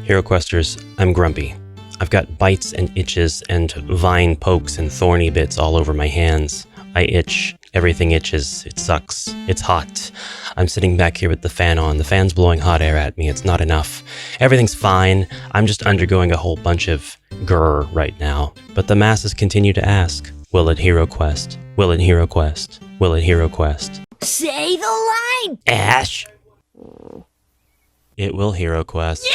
HeroQuesters, I'm grumpy. I've got bites and itches and vine pokes and thorny bits all over my hands. I itch. Everything itches. It sucks. It's hot. I'm sitting back here with the fan on. The fan's blowing hot air at me. It's not enough. Everything's fine. I'm just undergoing a whole bunch of grr right now. But the masses continue to ask, will it HeroQuest? Will it HeroQuest? Will it HeroQuest? Say the line! Ash! It will HeroQuest. Yeah!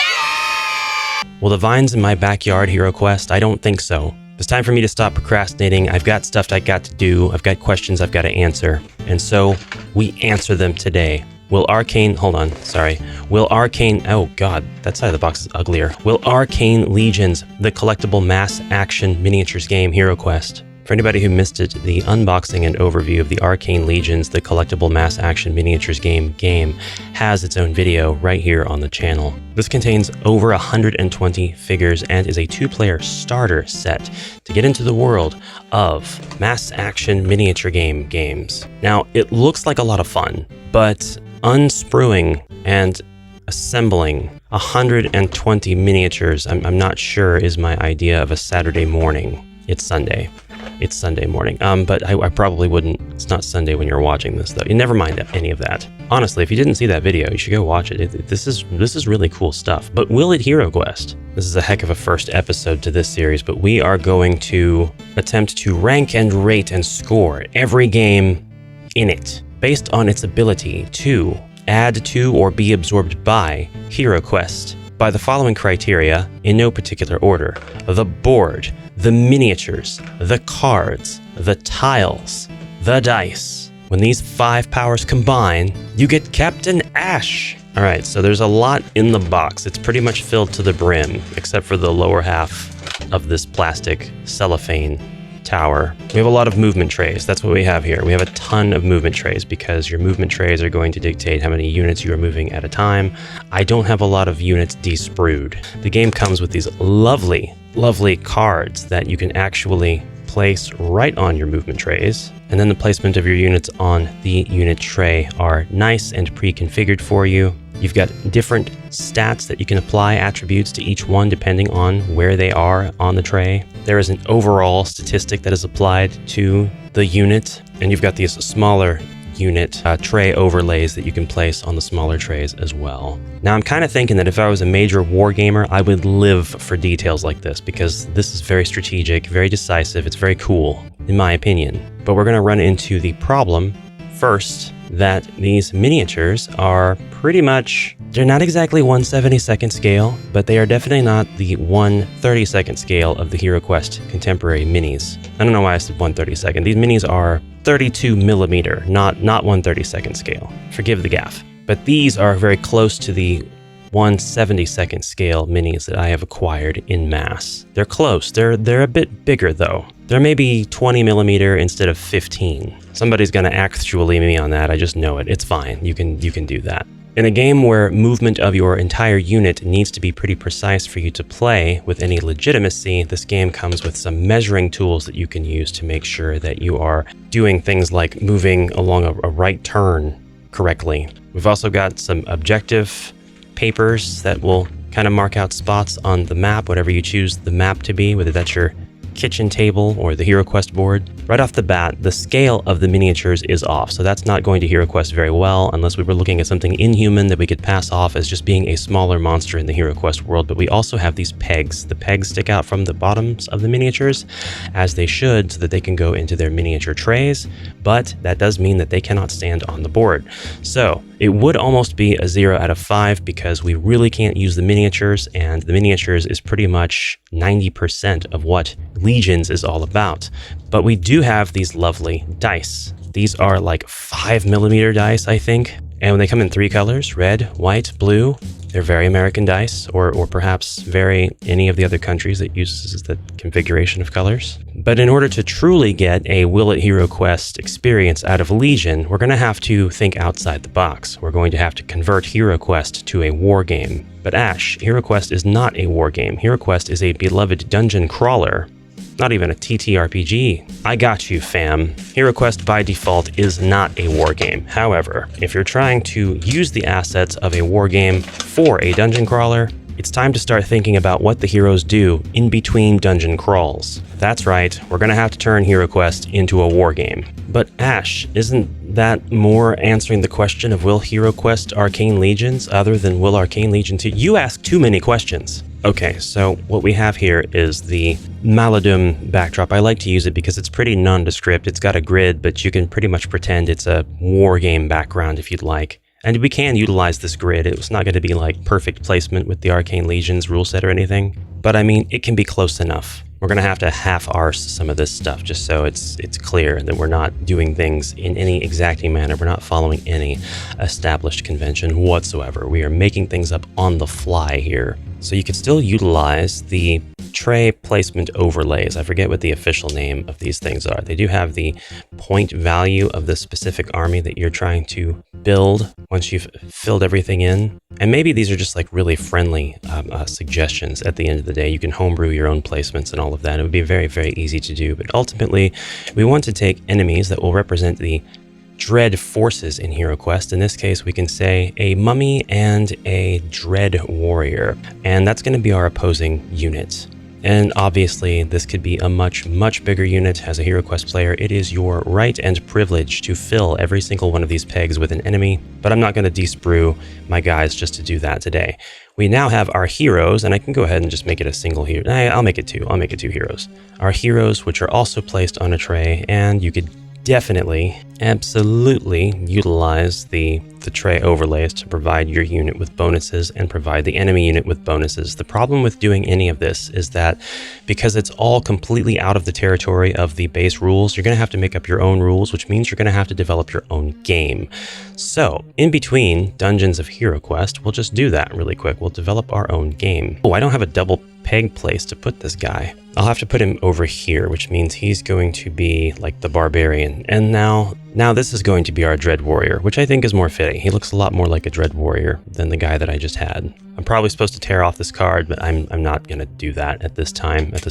Will the vines in my backyard HeroQuest? I don't think so. It's time for me to stop procrastinating. I've got stuff I got to do. I've got questions I've got to answer. And so we answer them today. Will Arcane... Hold on. Sorry. Will Arcane... Oh, God. That side of the box is uglier. Will Arcane Legions, the collectible mass action miniatures game, HeroQuest? For anybody who missed it, the unboxing and overview of the Arcane Legions, the collectible mass action miniatures game has its own video right here on the channel. This contains over 120 figures and is a 2-player starter set to get into the world of mass action miniature games. Now, it looks like a lot of fun, but unscrewing and assembling 120 miniatures, I'm not sure is my idea of a Saturday morning. It's Sunday. It's Sunday morning. But I probably wouldn't. It's not Sunday when you're watching this, though. You never mind any of that. Honestly, if you didn't see that video, you should go watch it. This is really cool stuff. But will it HeroQuest? This is a heck of a first episode to this series, but we are going to attempt to rank and rate and score every game in it based on its ability to add to or be absorbed by HeroQuest by the following criteria in no particular order: the board, the miniatures, the cards, the tiles, the dice. When these 5 powers combine, you get Captain Ash. All right, so there's a lot in the box. It's pretty much filled to the brim, except for the lower half of this plastic cellophane tower. We have a lot of movement trays. That's what we have here. We have a ton of movement trays because your movement trays are going to dictate how many units you are moving at a time. I don't have a lot of units de-sprued. The game comes with these lovely cards that you can actually place right on your movement trays. And then the placement of your units on the unit tray are nice and pre-configured for you. You've got different stats that you can apply attributes to each one depending on where they are on the tray. There is an overall statistic that is applied to the unit, and you've got these smaller unit tray overlays that you can place on the smaller trays as well. Now, I'm kind of thinking that if I was a major wargamer, I would live for details like this because this is very strategic, very decisive. It's very cool, in my opinion. But we're going to run into the problem first that these miniatures are pretty much, they're not exactly 1/72nd scale, but they are definitely not the 1/32nd scale of the HeroQuest contemporary minis. I don't know why I said 1/32nd. These minis are 32 millimeter, not 1/32nd scale. Forgive the gaffe. But these are very close to the 1/72nd scale minis that I have acquired in mass. They're close. They're a bit bigger though. They're maybe 20 millimeter instead of 15. Somebody's gonna actually me on that. I just know it. It's fine. You can do that. In a game where movement of your entire unit needs to be pretty precise for you to play with any legitimacy, this game comes with some measuring tools that you can use to make sure that you are doing things like moving along a right turn correctly. We've also got some objective papers that will kind of mark out spots on the map, whatever you choose the map to be, whether that's your kitchen table or the HeroQuest board. Right off the bat, the scale of the miniatures is off, so that's not going to HeroQuest very well unless we were looking at something inhuman that we could pass off as just being a smaller monster in the HeroQuest world. But we also have these pegs. The pegs stick out from the bottoms of the miniatures, as they should, so that they can go into their miniature trays, but that does mean that they cannot stand on the board. So it would almost be a 0 out of 5 because we really can't use the miniatures, and the miniatures is pretty much 90% of what Legions is all about. But we do have these lovely dice. These are like 5 millimeter dice, I think. And when they come in 3 colors, red, white, blue, they're very American dice, or perhaps very any of the other countries that uses the configuration of colors. But in order to truly get a Will It HeroQuest experience out of Legion, we're going to have to think outside the box. We're going to have to convert HeroQuest to a war game. But Ash, HeroQuest is not a war game. HeroQuest is a beloved dungeon crawler. Not even a TTRPG. I got you, fam. HeroQuest by default is not a wargame. However, if you're trying to use the assets of a wargame for a dungeon crawler, it's time to start thinking about what the heroes do in between dungeon crawls. That's right, we're gonna have to turn HeroQuest into a wargame. But Ash, isn't that more answering the question of will HeroQuest Arcane Legions other than will Arcane Legions? You ask too many questions. Okay, so what we have here is the Maladum backdrop. I like to use it because it's pretty nondescript. It's got a grid, but you can pretty much pretend it's a wargame background if you'd like. And we can utilize this grid. It's not going to be like perfect placement with the Arcane Legions rule set or anything, but I mean, it can be close enough. We're going to have half-arse some of this stuff just so it's clear that we're not doing things in any exacting manner. We're not following any established convention whatsoever. We are making things up on the fly here. So you can still utilize the tray placement overlays. I forget what the official name of these things are. They do have the point value of the specific army that you're trying to build once you've filled everything in. And maybe these are just like really friendly suggestions at the end of the day. You can homebrew your own placements and all of that. It would be very, very easy to do. But ultimately, we want to take enemies that will represent the dread forces in HeroQuest. In this case, we can say a mummy and a dread warrior, and that's going to be our opposing unit. And obviously, this could be a much, much bigger unit. As a HeroQuest player, it is your right and privilege to fill every single one of these pegs with an enemy, but I'm not going to desprue my guys just to do that today. We now have our heroes, and I can go ahead and just make it a single hero. I'll make it two. I'll make it two heroes. Our heroes, which are also placed on a tray, and you could definitely, absolutely utilize the tray overlays to provide your unit with bonuses and provide the enemy unit with bonuses. The problem with doing any of this is that because it's all completely out of the territory of the base rules, you're going to have to make up your own rules, which means you're going to have to develop your own game. So in between Dungeons of HeroQuest, we'll just do that really quick. We'll develop our own game. Oh, I don't have a double peg place to put this guy. I'll have to put him over here, which means he's going to be like the barbarian. And now this is going to be our dread warrior, which I think is more fitting. He looks a lot more like a dread warrior than the guy that I just had. I'm probably supposed to tear off this card, but I'm not going to do that at this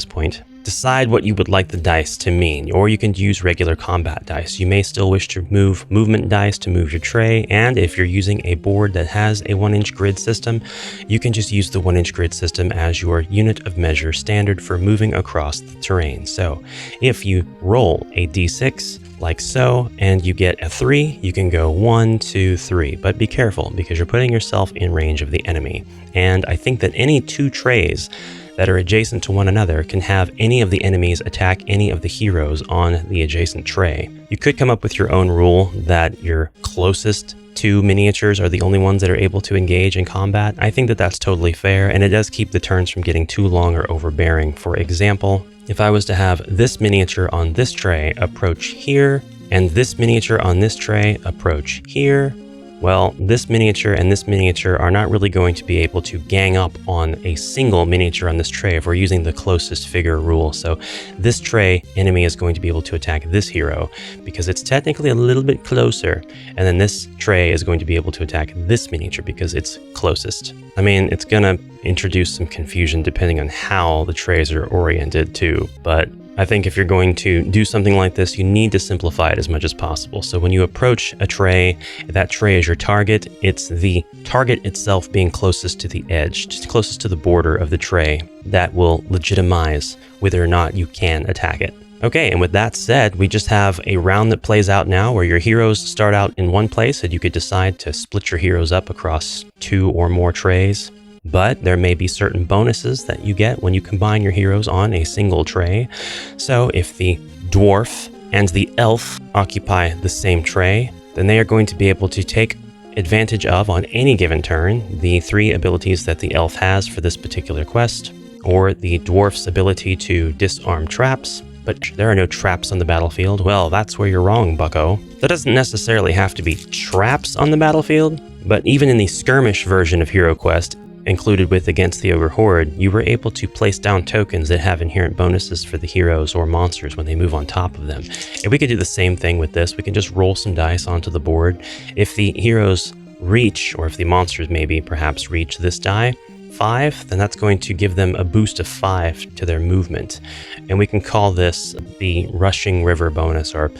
point. Decide what you would like the dice to mean, or you can use regular combat dice. You may still wish to move movement dice to move your tray, and if you're using a board that has a 1-inch grid system, you can just use the 1-inch grid system as your unit of measure standard for moving across the terrain. So if you roll a d6, like so, and you get a 3, you can go 1, 2, 3, but be careful because you're putting yourself in range of the enemy. And I think that any two trays that are adjacent to one another can have any of the enemies attack any of the heroes on the adjacent tray. You could come up with your own rule that your closest two miniatures are the only ones that are able to engage in combat. I think that that's totally fair, and it does keep the turns from getting too long or overbearing. For example, if I was to have this miniature on this tray approach here, and this miniature on this tray approach here, well, this miniature and this miniature are not really going to be able to gang up on a single miniature on this tray if we're using the closest figure rule. So this tray enemy is going to be able to attack this hero because it's technically a little bit closer, and then this tray is going to be able to attack this miniature because it's closest. I mean, it's gonna introduce some confusion depending on how the trays are oriented too, but I think if you're going to do something like this, you need to simplify it as much as possible. So when you approach a tray, that tray is your target. It's the target itself being closest to the edge, just closest to the border of the tray, that will legitimize whether or not you can attack it. Okay, and with that said, we just have a round that plays out now where your heroes start out in one place and you could decide to split your heroes up across 2 or more trays. But there may be certain bonuses that you get when you combine your heroes on a single tray. So if the dwarf and the elf occupy the same tray, then they are going to be able to take advantage of, on any given turn, the 3 abilities that the elf has for this particular quest, or the dwarf's ability to disarm traps. But there are no traps on the battlefield. Well, that's where you're wrong, bucko. That doesn't necessarily have to be traps on the battlefield, but even in the skirmish version of HeroQuest, included with Against the Ogre Horde, you were able to place down tokens that have inherent bonuses for the heroes or monsters when they move on top of them. And we could do the same thing with this. We can just roll some dice onto the board. If the heroes reach, or if the monsters maybe perhaps reach this die, 5, then that's going to give them a boost of 5 to their movement. And we can call this the Rushing River bonus, or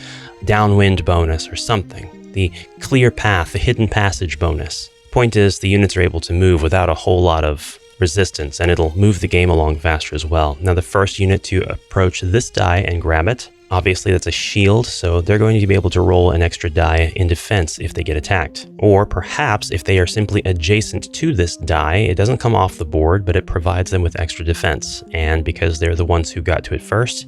Downwind bonus, or something. The Clear Path, the Hidden Passage bonus. Point is, the units are able to move without a whole lot of resistance, and it'll move the game along faster as well. Now, the first unit to approach this die and grab it, obviously that's a shield, so they're going to be able to roll an extra die in defense if they get attacked. Or perhaps if they are simply adjacent to this die, it doesn't come off the board, but it provides them with extra defense. And because they're the ones who got to it first,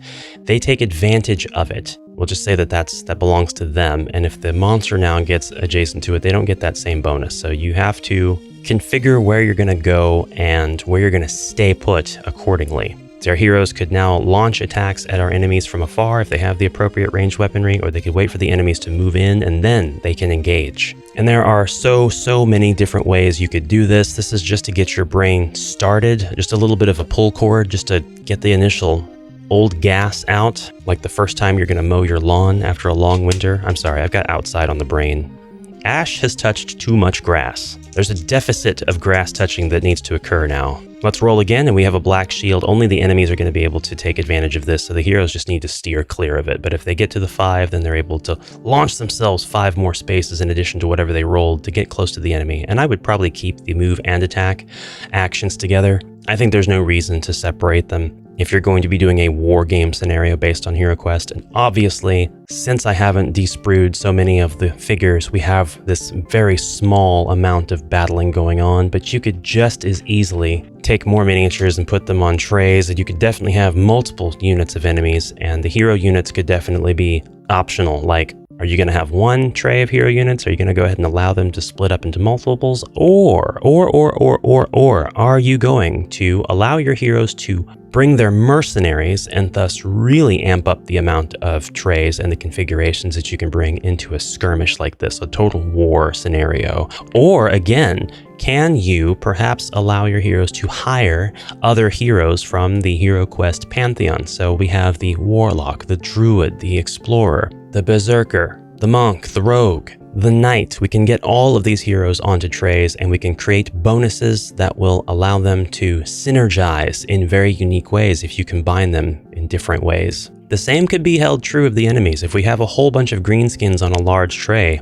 they take advantage of it. We'll just say that that belongs to them. And if the monster now gets adjacent to it, they don't get that same bonus. So you have to configure where you're going to go and where you're going to stay put accordingly. Our heroes could now launch attacks at our enemies from afar if they have the appropriate ranged weaponry, or they could wait for the enemies to move in and then they can engage. And there are so many different ways you could do this. This is just to get your brain started, just a little bit of a pull cord, just to get the initial old gas out, like the first time you're going to mow your lawn after a long winter. I'm sorry, I've got outside on the brain. Ash has touched too much grass. There's a deficit of grass touching that needs to occur now. Let's roll again, and we have a black shield. Only the enemies are going to be able to take advantage of this, so the heroes just need to steer clear of it. But if they get to the 5, then they're able to launch themselves 5 more spaces in addition to whatever they rolled to get close to the enemy. And I would probably keep the move and attack actions together. I think there's no reason to separate them if you're going to be doing a war game scenario based on HeroQuest. And obviously, since I haven't desprued so many of the figures, we have this very small amount of battling going on, but you could just as easily take more miniatures and put them on trays, and you could definitely have multiple units of enemies, and the hero units could definitely be optional. Like, are you going to have one tray of hero units? Are you going to go ahead and allow them to split up into multiples? Or are you going to allow your heroes to bring their mercenaries and thus really amp up the amount of trays and the configurations that you can bring into a skirmish like this, a total war scenario? Or again, can you perhaps allow your heroes to hire other heroes from the HeroQuest pantheon? So we have the warlock, the druid, the explorer, the berserker, the monk, the rogue, the knight. We can get all of these heroes onto trays, and we can create bonuses that will allow them to synergize in very unique ways if you combine them in different ways. The same could be held true of the enemies. If we have a whole bunch of greenskins on a large tray,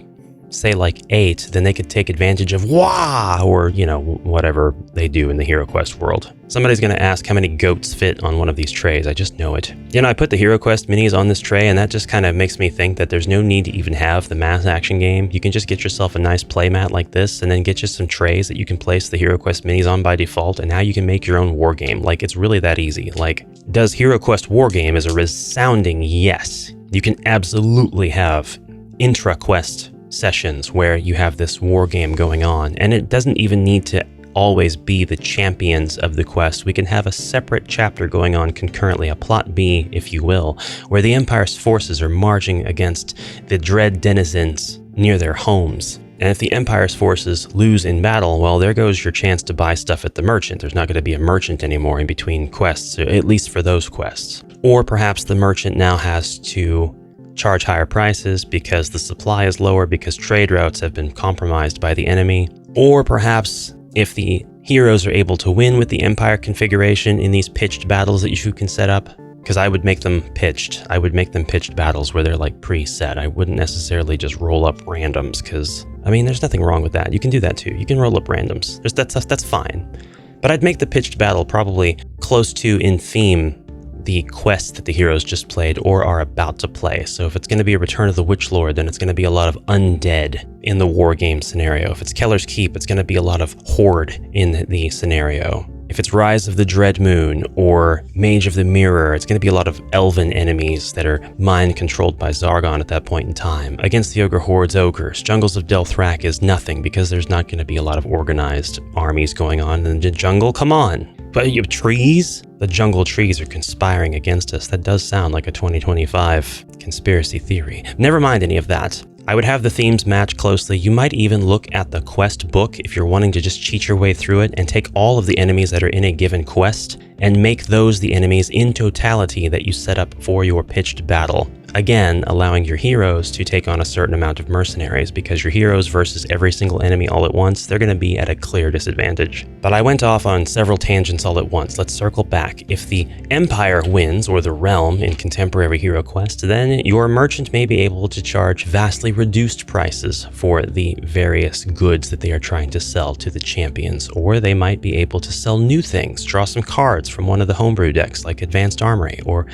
say like 8, then they could take advantage of wah, or whatever they do in the HeroQuest world. Somebody's going to ask how many goats fit on one of these trays. I just know it. I put the HeroQuest minis on this tray, and that just kind of makes me think that there's no need to even have the mass action game. You can just get yourself a nice playmat like this, and then get you some trays that you can place the HeroQuest minis on by default, and now you can make your own war game. Like, it's really that easy. Like, does HeroQuest war game is a resounding yes. You can absolutely have intra-quest sessions where you have this war game going on, and it doesn't even need to always be the champions of the quest. We can have a separate chapter going on concurrently, a plot B, if you will, where the Empire's forces are marching against the dread denizens near their homes. And if the Empire's forces lose in battle, well, there goes your chance to buy stuff at the merchant. There's not going to be a merchant anymore in between quests, at least for those quests. Or perhaps the merchant now has to charge higher prices because the supply is lower, because trade routes have been compromised by the enemy. Or perhaps if the heroes are able to win with the Empire configuration in these pitched battles that you can set up, because I would make them pitched. I would make them pitched battles where they're like preset. I wouldn't necessarily just roll up randoms, because there's nothing wrong with that. You can do that too. You can roll up randoms. That's fine. But I'd make the pitched battle probably close to, in theme, the quest that the heroes just played or are about to play. So if it's going to be a Return of the Witch Lord, then it's going to be a lot of undead in the war game scenario. If it's Keller's Keep, it's going to be a lot of horde in the scenario. If it's Rise of the Dread Moon or Mage of the Mirror, it's going to be a lot of elven enemies that are mind-controlled by Zargon at that point in time. Against the Ogre Horde's ogres, Jungles of Delthrak is nothing because there's not going to be a lot of organized armies going on in the jungle. Come on. But you have trees? The jungle trees are conspiring against us. That does sound like a 2025 conspiracy theory. Never mind any of that. I would have the themes match closely. You might even look at the quest book if you're wanting to just cheat your way through it and take all of the enemies that are in a given quest and make those the enemies in totality that you set up for your pitched battle. again, allowing your heroes to take on a certain amount of mercenaries, because your heroes versus every single enemy all at once, they're going to be at a clear disadvantage. But I went off on several tangents all at once. Let's circle back. If the Empire wins, or the Realm in contemporary HeroQuest, then your merchant may be able to charge vastly reduced prices for the various goods that they are trying to sell to the champions, or they might be able to sell new things, draw some cards from one of the homebrew decks like Advanced Armory or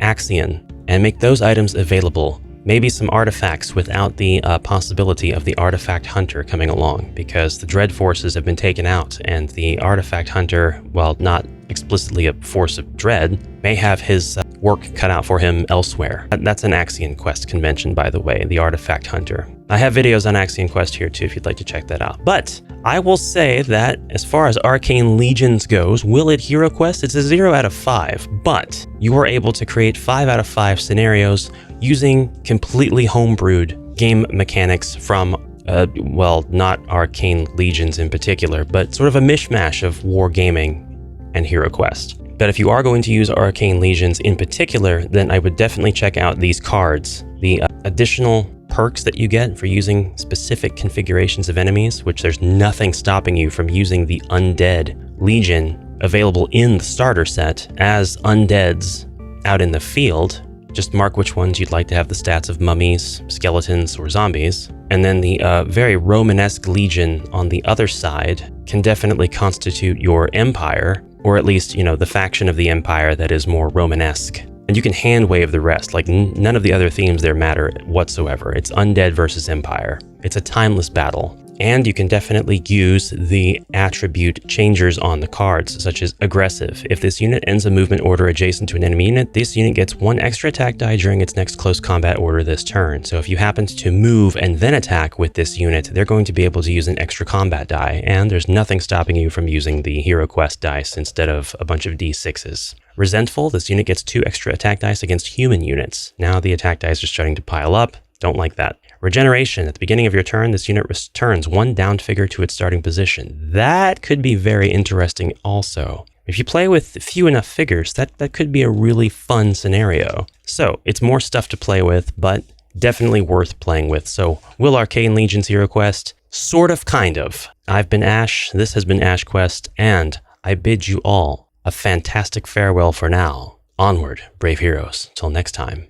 Axion, and make those items available. Maybe some artifacts without the possibility of the artifact hunter coming along, because the dread forces have been taken out, and the artifact hunter, while not explicitly a force of dread, may have his work cut out for him elsewhere. That's an Axion Quest convention, by the way, the artifact hunter. I have videos on Axion Quest here too if you'd like to check that out. But I will say that as far as Arcane Legions goes, will it HeroQuest? It's a 0 out of 5, but you are able to create 5 out of 5 scenarios using completely homebrewed game mechanics from well, not Arcane Legions in particular, but sort of a mishmash of wargaming and HeroQuest. But if you are going to use Arcane Legions in particular, then I would definitely check out these cards. The additional perks that you get for using specific configurations of enemies, which there's nothing stopping you from using the Undead Legion available in the starter set as undeads out in the field. Just mark which ones you'd like to have the stats of mummies, skeletons, or zombies. And then the very Romanesque Legion on the other side can definitely constitute your empire, or at least, the faction of the empire that is more Romanesque. And you can hand wave the rest, like none of the other themes there matter whatsoever. It's undead versus empire. It's a timeless battle. And you can definitely use the attribute changers on the cards, such as aggressive. If this unit ends a movement order adjacent to an enemy unit, this unit gets 1 extra attack die during its next close combat order this turn. So if you happen to move and then attack with this unit, they're going to be able to use an extra combat die, and there's nothing stopping you from using the HeroQuest dice instead of a bunch of D6s. Resentful, this unit gets 2 extra attack dice against human units. Now the attack dice are starting to pile up. Don't like that. Regeneration, at the beginning of your turn, this unit returns 1 downed figure to its starting position. That could be very interesting also. If you play with few enough figures, that could be a really fun scenario. So, it's more stuff to play with, but definitely worth playing with. So, will Arcane Legions HeroQuest? Sort of, kind of. I've been Ash, this has been AshQuest, and I bid you all a fantastic farewell for now. Onward, brave heroes. Till next time.